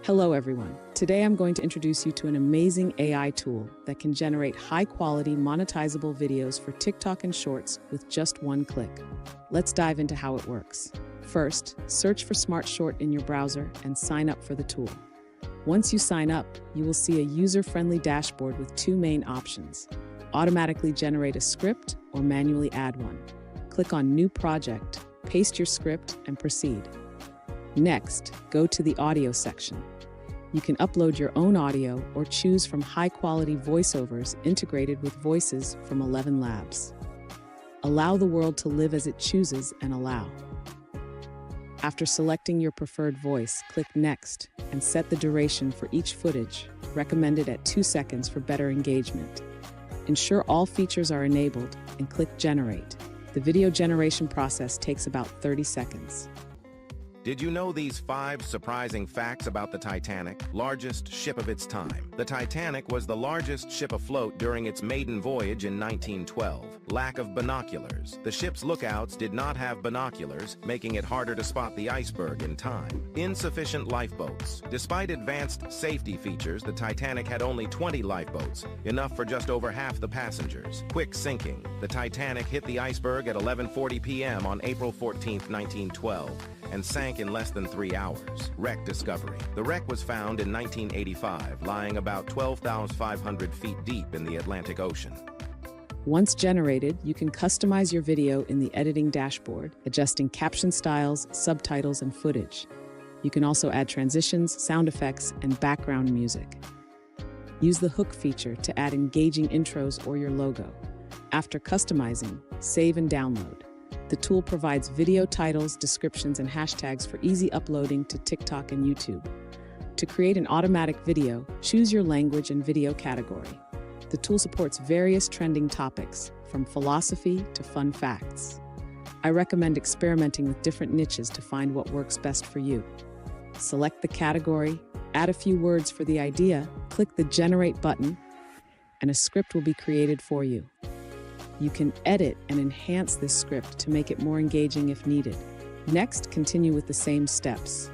Hello everyone. Today I'm going to introduce you to an amazing AI tool that can generate high-quality monetizable videos for TikTok and Shorts with just one click. Let's dive into how it works. First, search for SmartShort in your browser and sign up for the tool. Once you sign up, you will see a user-friendly dashboard with two main options: automatically generate a script or manually add one. Click on New Project, paste your script, and proceed. Next, go to the audio section. You can upload your own audio or choose from high-quality voiceovers integrated with voices from 11 labs. Allow the world to live as it chooses and allow. After selecting your preferred voice, click Next and set the duration for each footage, recommended at 2 seconds for better engagement. Ensure all features are enabled and click Generate. The video generation process takes about 30 seconds. Did you know these 5 surprising facts about the Titanic, largest ship of its time? The Titanic was the largest ship afloat during its maiden voyage in 1912. Lack of binoculars. The ship's lookouts did not have binoculars, making it harder to spot the iceberg in time. Insufficient lifeboats. Despite advanced safety features, the Titanic had only 20 lifeboats, enough for just over half the passengers. Quick sinking. The Titanic hit the iceberg at 11:40 p.m. on April 14, 1912. And sank in less than 3 hours. Wreck discovery. The wreck was found in 1985, lying about 12,500 feet deep in the Atlantic Ocean. Once generated, you can customize your video in the editing dashboard, adjusting caption styles, subtitles, and footage. You can also add transitions, sound effects, and background music. Use the hook feature to add engaging intros or your logo. After customizing, save and download. The tool provides video titles, descriptions, and hashtags for easy uploading to TikTok and YouTube. To create an automatic video, choose your language and video category. The tool supports various trending topics, from philosophy to fun facts. I recommend experimenting with different niches to find what works best for you. Select the category, add a few words for the idea, click the Generate button, and a script will be created for you. You can edit and enhance this script to make it more engaging if needed. Next, continue with the same steps.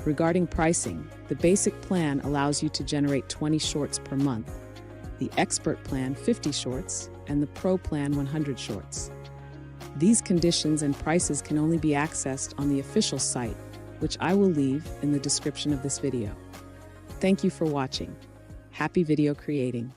Regarding pricing, the basic plan allows you to generate 20 shorts per month, the expert plan 50 shorts, and the pro plan 100 shorts. These conditions and prices can only be accessed on the official site, which I will leave in the description of this video. Thank you for watching. Happy video creating.